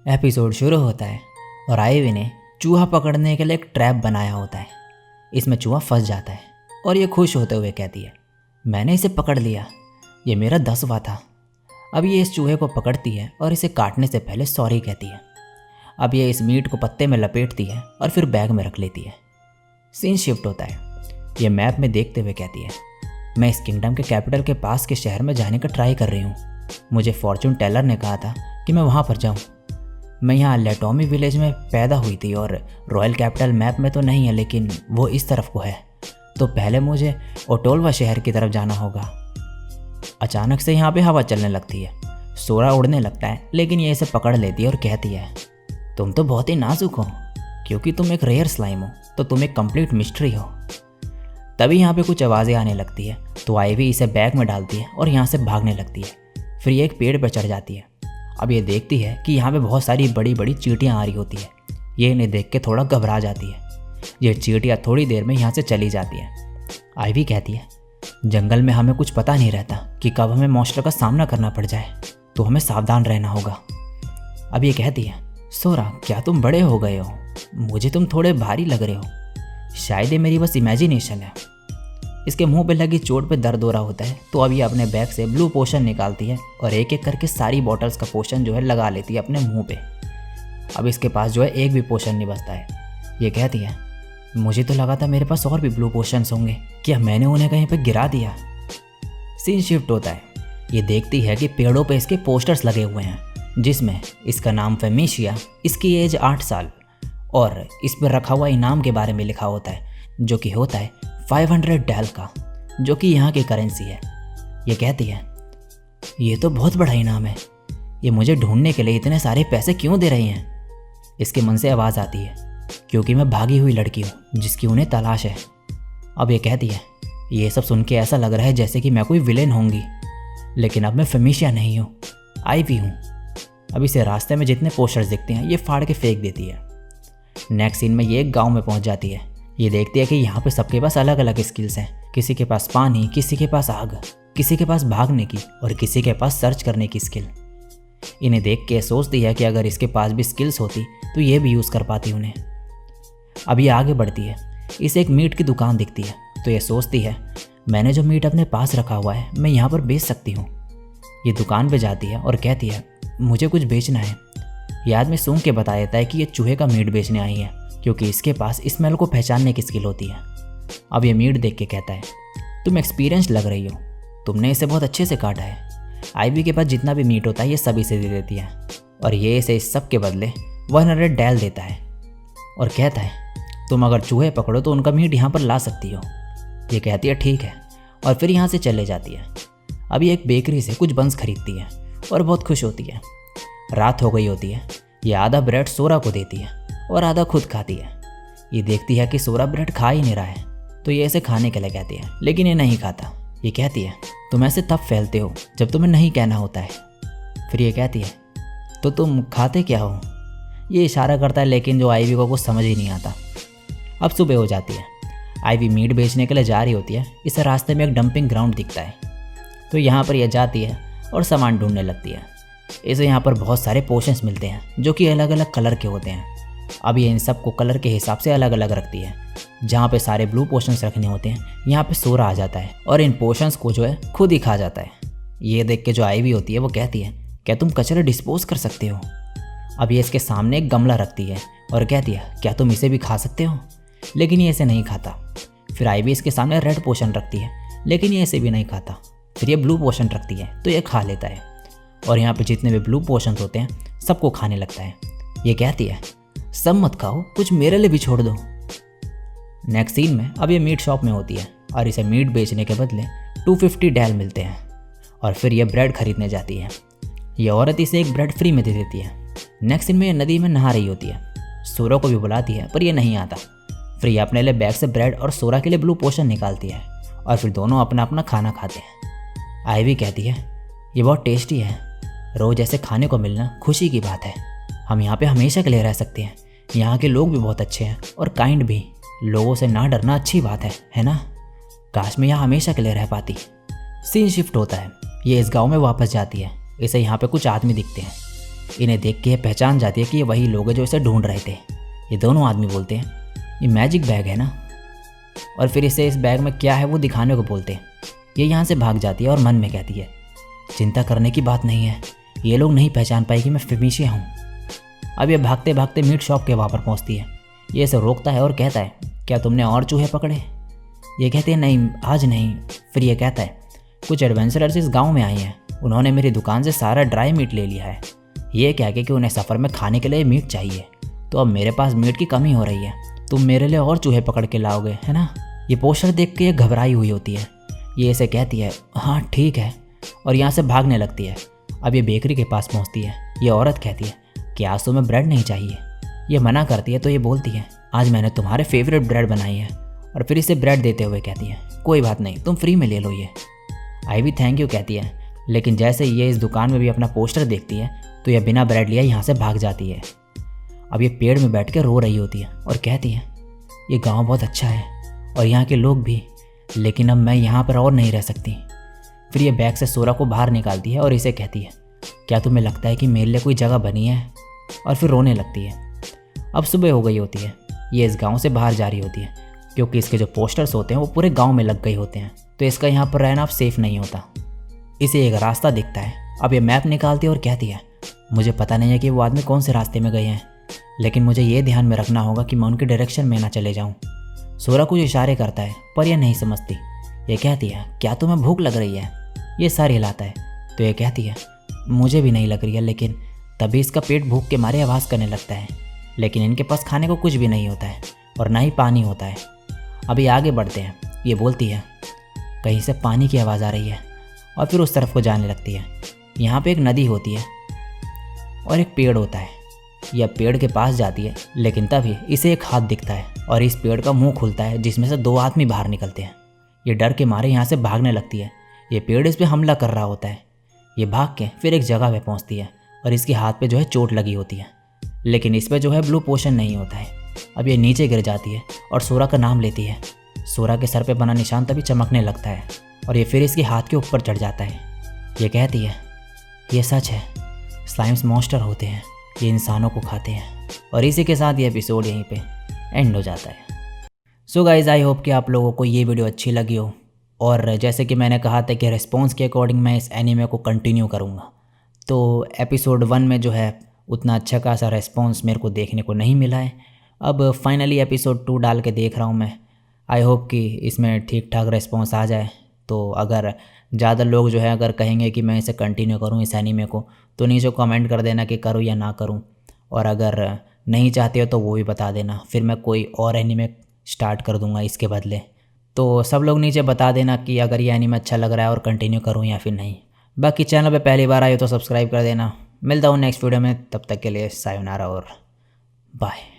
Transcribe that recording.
Episode शुरू होता है और आइवी ने चूहा पकड़ने के लिए एक ट्रैप बनाया होता है। इसमें चूहा फंस जाता है और ये खुश होते हुए कहती है, मैंने इसे पकड़ लिया, ये मेरा 10वां था। अब ये इस चूहे को पकड़ती है और इसे काटने से पहले सॉरी कहती है। अब ये इस मीट को पत्ते में लपेटती है और फिर बैग में रख लेती है। सीन शिफ्ट होता है। ये मैप में देखते हुए कहती है, मैं इस किंगडम के कैपिटल के पास के शहर में जाने का ट्राई कर रही हूँ। मुझे फॉर्चून टेलर ने कहा था कि मैं वहाँ पर जाऊँ। मैं यहाँ लेटोमी विलेज में पैदा हुई थी और रॉयल कैपिटल मैप में तो नहीं है, लेकिन वो इस तरफ को है, तो पहले मुझे ओटोल्वा शहर की तरफ जाना होगा। अचानक से यहाँ पे हवा चलने लगती है। सोरा उड़ने लगता है, लेकिन ये इसे पकड़ लेती है और कहती है, तुम तो बहुत ही नाजुक हो, क्योंकि तुम एक रेयर स्लाइम हो, तो तुम एक कंप्लीट मिस्ट्री हो। तभी यहाँ पे कुछ आवाज़ें आने लगती है, तो आइवी इसे बैग में डालती है और यहाँ से भागने लगती है। फिर ये एक पेड़ पर चढ़ जाती है। अब ये देखती है कि यहाँ पे बहुत सारी बड़ी बड़ी चींटियाँ आ रही होती है। ये इन्हें देख के थोड़ा घबरा जाती है। ये चींटियाँ थोड़ी देर में यहाँ से चली जाती हैं। आइवी कहती है, जंगल में हमें कुछ पता नहीं रहता कि कब हमें मॉन्स्टर का सामना करना पड़ जाए, तो हमें सावधान रहना होगा। अब ये कहती है, सोरा क्या तुम बड़े हो गए हो? मुझे तुम थोड़े भारी लग रहे हो। शायद ये मेरी बस इमेजिनेशन है। इसके मुंह पे लगी चोट पे दर्द हो रहा होता है, तो अभी अपने बैग से ब्लू पोशन निकालती है और एक एक करके सारी बॉटल्स का पोशन जो है लगा लेती है अपने मुंह पे। अब इसके पास जो है एक भी पोशन नहीं बचता है। ये कहती है, मुझे तो लगा था मेरे पास और भी ब्लू पोशंस होंगे, क्या मैंने उन्हें कहीं पे गिरा दिया? सीन शिफ्ट होता है। ये देखती है कि पेड़ों पे इसके पोस्टर्स लगे हुए हैं, जिसमें इसका नाम फेमिशिया, इसकी एज 8 साल और इस पर रखा हुआ इनाम के बारे में लिखा होता है, जो कि होता है 500 डैल का, जो कि यहाँ की करेंसी है। ये कहती है, ये तो बहुत बड़ा इनाम है, ये मुझे ढूंढने के लिए इतने सारे पैसे क्यों दे रही हैं? इसके मन से आवाज़ आती है, क्योंकि मैं भागी हुई लड़की हूँ जिसकी उन्हें तलाश है। अब ये कहती है, ये सब सुन के ऐसा लग रहा है जैसे कि मैं कोई विलेन होंगी, लेकिन अब मैं फेमिशिया नहीं हूँ, आइवी हूँ। अब इसे रास्ते में जितने पोस्टर्स दिखते हैं ये फाड़ के फेंक देती है। नेक्स्ट सीन में ये एक गाँव में पहुँच जाती है। ये देखती है कि यहाँ पे सबके पास अलग अलग स्किल्स हैं। किसी के पास पानी, किसी के पास आग, किसी के पास भागने की और किसी के पास सर्च करने की स्किल। इन्हें देख के सोचती है कि अगर इसके पास भी स्किल्स होती तो ये भी यूज़ कर पाती उन्हें। अब ये आगे बढ़ती है। इसे एक मीट की दुकान दिखती है, तो ये सोचती है, मैंने जो मीट अपने पास रखा हुआ है मैं यहाँ पर बेच सकती हूँ। ये दुकान पर जाती है और कहती है, मुझे कुछ बेचना है। ये आदमी सूंघ के बता देता है कि ये चूहे का मीट बेचने आई है, क्योंकि इसके पास स्मेल को पहचानने की स्किल होती है। अब ये मीट देख के कहता है, तुम एक्सपीरियंस लग रही हो, तुमने इसे बहुत अच्छे से काटा है। आइवी के पास जितना भी मीट होता है ये सभी से दे देती है और ये इसे इस सब के बदले 100 डैल देता है और कहता है, तुम अगर चूहे पकड़ो तो उनका मीट यहाँ पर ला सकती हो। ये कहती है ठीक है और फिर यहाँ से चले जाती है। अभी एक बेकरी से कुछ बंस खरीदती है और बहुत खुश होती है। रात हो गई होती है। ये आधा ब्रेड सोरा को देती है और आधा खुद खाती है। ये देखती है कि सोरा ब्रेड खा ही नहीं रहा है, तो ये इसे खाने के लिए कहती है, लेकिन ये नहीं खाता। ये कहती है, तुम ऐसे तब फैलते हो जब तुम्हें नहीं कहना होता है। फिर ये कहती है, तो तुम खाते क्या हो? ये इशारा करता है, लेकिन जो आइवी को कुछ समझ ही नहीं आता। अब सुबह हो जाती है। आइवी मीट बेचने के लिए जा रही होती है। इसे रास्ते में एक डंपिंग ग्राउंड दिखता है, तो यहाँ पर यह जाती है और सामान ढूंढने लगती है। इसे यहाँ पर बहुत सारे पोशंस मिलते हैं जो कि अलग अलग कलर के होते हैं। अब ये इन सब को कलर के हिसाब से अलग अलग रखती है। जहाँ पे सारे ब्लू पोशंस रखने होते हैं, यहाँ पे सोरा आ जाता है और इन पोशंस को जो है खुद ही खा जाता है। ये देख के जो आइवी होती है वो कहती है, क्या तुम कचरा डिस्पोज कर सकते हो? अब ये इसके सामने एक गमला रखती है और कहती है, क्या तुम इसे भी खा सकते हो? लेकिन ये इसे नहीं खाता। फिर आइवी इसके सामने रेड पोशन रखती है, लेकिन ये इसे भी नहीं खाता। फिर ये ब्लू पोशन रखती है, तो ये खा लेता है और यहाँ पे जितने भी ब्लू पोशंस होते हैं सबको खाने लगता है। ये कहती है, सब मत खाओ, कुछ मेरे लिए भी छोड़ दो। नेक्स्ट सीन में अब ये मीट शॉप में होती है और इसे मीट बेचने के बदले 250 डैल मिलते हैं और फिर ये ब्रेड खरीदने जाती है। ये औरत इसे एक ब्रेड फ्री में दे देती है। नेक्स्ट सीन में ये नदी में नहा रही होती है। सोरा को भी बुलाती है पर ये नहीं आता। फिर ये अपने लिए बैग से ब्रेड और सोरा के लिए ब्लू पोशन निकालती है और फिर दोनों अपना अपना खाना खाते हैं। आइवी कहती है ये बहुत टेस्टी है, रोज़ ऐसे खाने को मिलना खुशी की बात है। हम यहाँ पे हमेशा के लिए रह सकते हैं। यहाँ के लोग भी बहुत अच्छे हैं और काइंड भी। लोगों से ना डरना अच्छी बात है ना? काश मैं यहाँ हमेशा के लिए रह पाती। सीन शिफ्ट होता है। ये इस गांव में वापस जाती है। इसे यहाँ पे कुछ आदमी दिखते हैं। इन्हें देख के ये पहचान जाती है कि ये वही लोग हैं जो इसे ढूंढ रहे थे। ये दोनों आदमी बोलते हैं ये मैजिक बैग है ना, और फिर इसे इस बैग में क्या है वो दिखाने को बोलते हैं। ये यहाँ से भाग जाती है और मन में कहती है चिंता करने की बात नहीं है, ये लोग नहीं पहचान पाए कि मैं फेमिशिया हूँ। अब ये भागते भागते मीट शॉप के वहाँ पर पहुँचती है। ये इसे रोकता है और कहता है क्या तुमने और चूहे पकड़े? ये कहते हैं नहीं आज नहीं। फिर ये कहता है कुछ एडवेंचरर्स इस गांव में आए हैं, उन्होंने मेरी दुकान से सारा ड्राई मीट ले लिया है। ये कह के कि उन्हें सफ़र में खाने के लिए मीट चाहिए, तो अब मेरे पास मीट की कमी हो रही है, तुम मेरे लिए और चूहे पकड़ के लाओगे है ना? ये पोस्टर देख के ये घबराई हुई होती है। ये इसे कहती है हाँ ठीक है, और यहाँ से भागने लगती है। अब ये बेकरी के पास पहुँचती है। ये औरत कहती है कि आज तुम्हें ब्रेड नहीं चाहिए। ये मना करती है तो ये बोलती है आज मैंने तुम्हारे फेवरेट ब्रेड बनाई है, और फिर इसे ब्रेड देते हुए कहती है कोई बात नहीं तुम फ्री में ले लो ये। आइवी थैंक यू कहती है, लेकिन जैसे ये इस दुकान में भी अपना पोस्टर देखती है तो यह बिना ब्रेड लिए यहाँ से भाग जाती है। अब ये पेड़ में बैठ कर रो रही होती है और कहती है ये गांव बहुत अच्छा है और यहाँ के लोग भी, लेकिन अब मैं यहाँ पर और नहीं रह सकती। फिर ये बैग से सोरा को बाहर निकालती है और इसे कहती है क्या तुम्हें लगता है कि मेरे लिए कोई जगह बनी है? और फिर रोने लगती है। अब सुबह हो गई होती है। ये इस गांव से बाहर जा रही होती है क्योंकि इसके जो पोस्टर्स होते हैं वो पूरे गांव में लग गए होते हैं, तो इसका यहाँ पर रहना अब सेफ नहीं होता। इसे एक रास्ता दिखता है। अब ये मैप निकालती है और कहती है मुझे पता नहीं है कि वो आदमी कौन से रास्ते में गए हैं, लेकिन मुझे ये ध्यान में रखना होगा कि मैं उनके डायरेक्शन में ना चले जाऊँ। सोरा कुछ इशारे करता है पर यह नहीं समझती। ये कहती है क्या तुम्हें भूख लग रही है? ये सर हिलाता है तो ये कहती है मुझे भी नहीं लग रही है, लेकिन तभी इसका पेट भूख के मारे आवाज़ करने लगता है। लेकिन इनके पास खाने को कुछ भी नहीं होता है और ना ही पानी होता है। अभी आगे बढ़ते हैं। ये बोलती है कहीं से पानी की आवाज़ आ रही है, और फिर उस तरफ को जाने लगती है। यहाँ पे एक नदी होती है और एक पेड़ होता है। यह पेड़ के पास जाती है, लेकिन तभी इसे एक हाथ दिखता है और इस पेड़ का मुंह खुलता है जिसमें से दो आदमी बाहर निकलते हैं। ये डर के मारे यहाँ से भागने लगती है। ये पेड़ इस पर हमला कर रहा होता है। ये भाग के फिर एक जगह पे पहुँचती है और इसके हाथ पे जो है चोट लगी होती है, लेकिन इस पर जो है ब्लू पोशन नहीं होता है। अब ये नीचे गिर जाती है और सोरा का नाम लेती है। सोरा के सर पे बना निशान तभी चमकने लगता है और ये फिर इसके हाथ के ऊपर चढ़ जाता है। ये कहती है ये सच है, स्लाइम्स मॉन्स्टर होते हैं, ये इंसानों को खाते हैं। और इसी के साथ ये एपिसोड यहीं पे एंड हो जाता है। सो गाइज़ आई होप कि आप लोगों को ये वीडियो अच्छी लगी हो, और जैसे कि मैंने कहा था कि रिस्पॉन्स के अकॉर्डिंग मैं इस एनीमे को कंटिन्यू करूँगा। तो एपिसोड 1 में जो है उतना अच्छा खासा रिस्पॉन्स मेरे को देखने को नहीं मिला है। अब फाइनली एपिसोड 2 डाल के देख रहा हूँ मैं। आई होप कि इसमें ठीक ठाक रिस्पॉन्स आ जाए। तो अगर ज़्यादा लोग जो है अगर कहेंगे कि मैं इसे कंटिन्यू करूँ इस एनीमे को, तो नीचे कमेंट कर देना कि करूँ या ना करूँ। और अगर नहीं चाहते हो तो वो भी बता देना, फिर मैं कोई और एनीमे स्टार्ट कर दूँगा इसके बदले। तो सब लोग नीचे बता देना कि अगर ये एनीमे अच्छा लग रहा है और कंटिन्यू करूँ या फिर नहीं। बाकी चैनल पे पहली बार आए हो तो सब्सक्राइब कर देना। मिलता हूँ नेक्स्ट वीडियो में, तब तक के लिए सायोनारा और बाय।